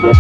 Boxing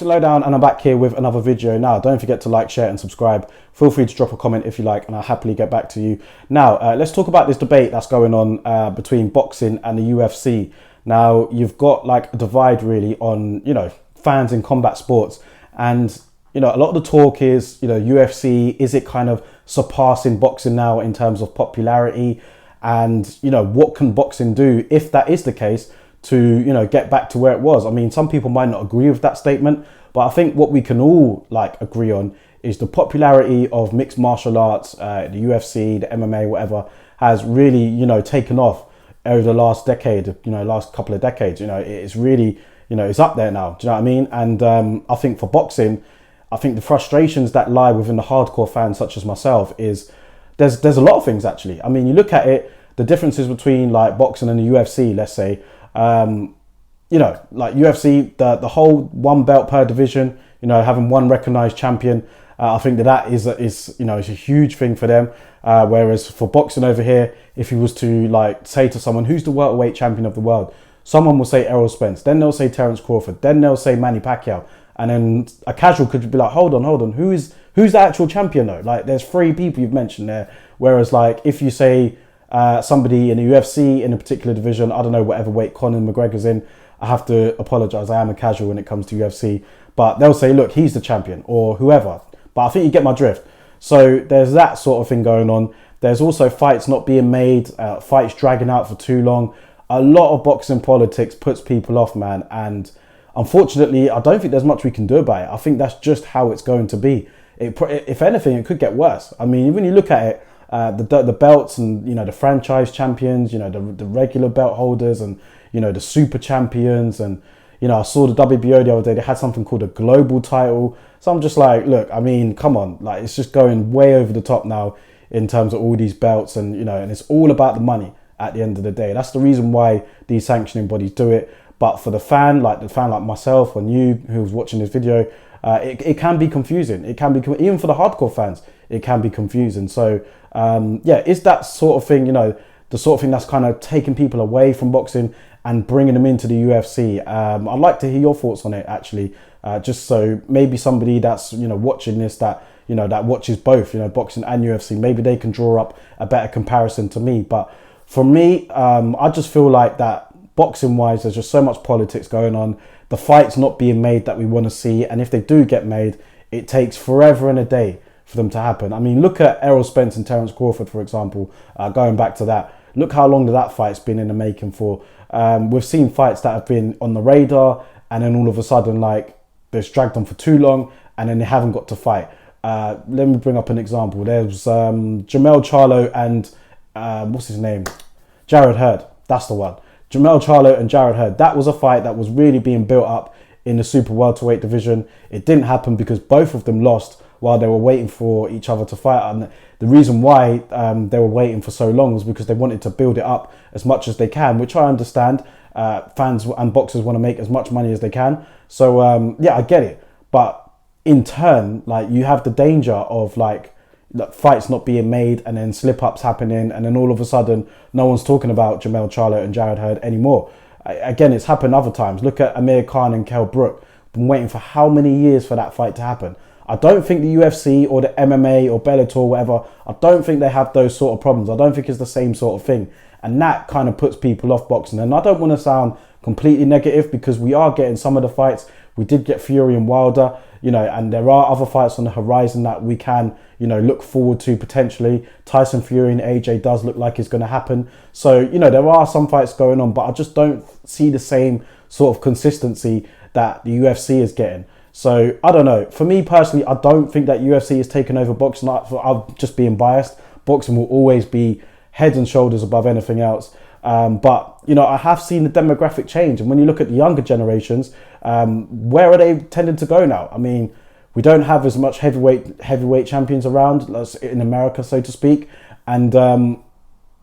Lowdown, and I'm back here with another video. Now, don't forget to like, share and subscribe. Feel free to drop a comment if you like, and I'll happily get back to you. Now, let's talk about this debate that's going on between boxing and the UFC. Now, you've got like a divide really on, you know, fans in combat sports. And, you know, a lot of the talk is, you know, UFC, is it kind of surpassing boxing now in terms of popularity? And, you know, what can boxing do if that is the case to, you know, get back to where it was? I mean, some people might not agree with that statement, but I think what we can all like agree on is the popularity of mixed martial arts, the UFC, the MMA, whatever, has really, you know, taken off over the last decade, you know, last couple of decades. You know, it's really, you know, it's up there now. Do you know what I mean? And I think for boxing, I think the frustrations that lie within the hardcore fans such as myself is there's a lot of things actually. I mean, you look at it, the differences between like boxing and the UFC, let's say, you know, like UFC, the whole one belt per division, you know, having one recognized champion, I think that is you know, it's a huge thing for them. Whereas for boxing over here, if you was to like say to someone, who's the welterweight champion of the world? Someone will say Errol Spence, then they'll say Terence Crawford, then they'll say Manny Pacquiao. And then a casual could be like, hold on, who's the actual champion though? Like there's 3 people you've mentioned there. Whereas like if you say somebody in the UFC in a particular division, I don't know, whatever weight Conor McGregor's in, I have to apologize, I am a casual when it comes to UFC, but they'll say, look, he's the champion or whoever. But I think you get my drift. So there's that sort of thing going on. There's also fights not being made, fights dragging out for too long. A lot of boxing politics puts people off, man. And unfortunately, I don't think there's much we can do about it. I think that's just how it's going to be. If anything, it could get worse. I mean, when you look at it, the belts and, you know, the franchise champions, you know, the regular belt holders and, you know, the super champions. And, you know, I saw the WBO the other day, they had something called a global title. So I'm just like, look, I mean, come on, like it's just going way over the top now in terms of all these belts and, you know, and it's all about the money at the end of the day. That's the reason why these sanctioning bodies do it. But for the fan like myself and you who's watching this video, it can be confusing. It can be, even for the hardcore fans, it can be confusing. So yeah, is that sort of thing, you know, the sort of thing that's kind of taking people away from boxing and bringing them into the UFC? I'd like to hear your thoughts on it actually, just so maybe somebody that's, you know, watching this, that, you know, that watches both, you know, boxing and UFC, maybe they can draw up a better comparison to me. But for me, I just feel like that boxing wise, there's just so much politics going on. The fights not being made that we want to see, and if they do get made, it takes forever and a day for them to happen. I mean, look at Errol Spence and Terence Crawford, for example, going back to that. Look how long that fight's been in the making for. We've seen fights that have been on the radar and then all of a sudden, like, they've dragged on for too long and then they haven't got to fight. Let me bring up an example. There's Jamel Charlo and what's his name? Jarrett Hurd. That's the one. Jamel Charlo and Jarrett Hurd. That was a fight that was really being built up in the super welterweight division. It didn't happen because both of them lost while they were waiting for each other to fight. And the reason why they were waiting for so long was because they wanted to build it up as much as they can, which I understand. Fans and boxers want to make as much money as they can. So yeah, I get it. But in turn, like, you have the danger of like fights not being made and then slip-ups happening, and then all of a sudden no one's talking about Jamel Charlo and Jarrett Hurd anymore. Again, it's happened other times. Look at Amir Khan and Kell Brook. Been waiting for how many years for that fight to happen. I don't think the UFC or the MMA or Bellator or whatever, I don't think they have those sort of problems. I don't think it's the same sort of thing. And that kind of puts people off boxing. And I don't want to sound completely negative because we are getting some of the fights. We did get Fury and Wilder, you know, and there are other fights on the horizon that we can, you know, look forward to potentially. Tyson Fury and AJ does look like it's going to happen. So, you know, there are some fights going on, but I just don't see the same sort of consistency that the UFC is getting. So, I don't know. For me personally, I don't think that UFC is taking over boxing. I'm just being biased. Boxing will always be head and shoulders above anything else. But, you know, I have seen the demographic change. And when you look at the younger generations, where are they tending to go now? I mean, we don't have as much heavyweight champions around in America, so to speak. And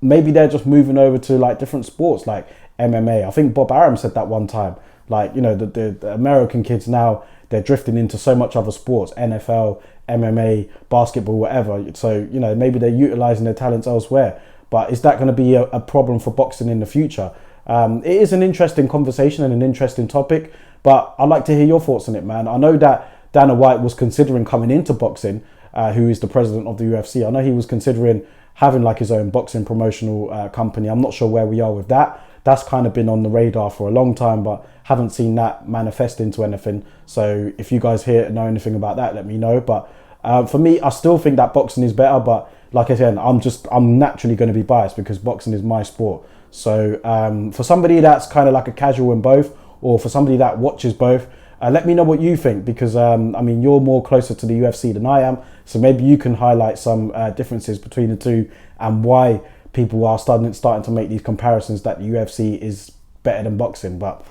maybe they're just moving over to like different sports like MMA. I think Bob Arum said that one time. Like, you know, the American kids now, they're drifting into so much other sports, NFL, MMA, basketball, whatever. So, you know, maybe they're utilizing their talents elsewhere. but is that going to be a problem for boxing in the future? It is an interesting conversation and an interesting topic, but I'd like to hear your thoughts on it, man. I know that Dana White was considering coming into boxing, who is the president of the UFC. I know he was considering having like his own boxing promotional company. I'm not sure where we are with that. That's kind of been on the radar for a long time, but haven't seen that manifest into anything. So if you guys here know anything about that, let me know. But for me, I still think that boxing is better. But like I said, I'm naturally going to be biased because boxing is my sport. So for somebody that's kind of like a casual in both, or for somebody that watches both, let me know what you think, because I mean, you're more closer to the UFC than I am. So maybe you can highlight some differences between the two and why people are starting to make these comparisons that the UFC is better than boxing. But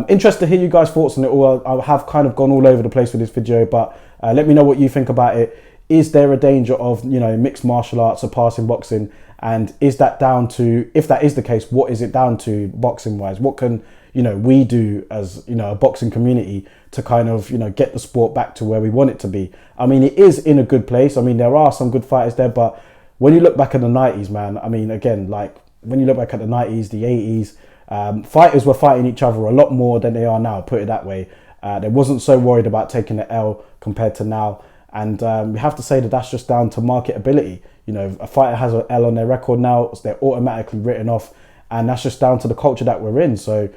interested to hear you guys' thoughts on it all. I have kind of gone all over the place with this video, but let me know what you think about it. Is there a danger of, you know, mixed martial arts surpassing boxing? And is that down to, if that is the case, what is it down to boxing wise? What can, you know, we do as, you know, a boxing community to kind of, you know, get the sport back to where we want it to be? I mean, it is in a good place. I mean, there are some good fighters there, but when you look back at the 90s, man, I mean, again, like when you look back at the 90s, the 80s, fighters were fighting each other a lot more than they are now, put it that way. They wasn't so worried about taking the L compared to now. And we have to say that that's just down to marketability. You know, a fighter has an L on their record now, so they're automatically written off. And that's just down to the culture that we're in. So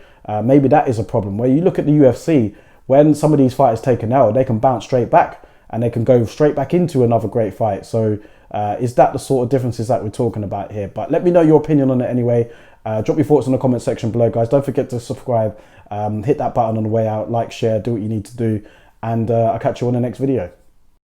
maybe that is a problem. Where you look at the UFC, when some of these fighters take an L, they can bounce straight back and they can go straight back into another great fight. So is that the sort of differences that we're talking about here? But let me know your opinion on it anyway. Drop your thoughts in the comment section below, guys. Don't forget to subscribe, hit that button on the way out, like, share, do what you need to do. And I'll catch you on the next video.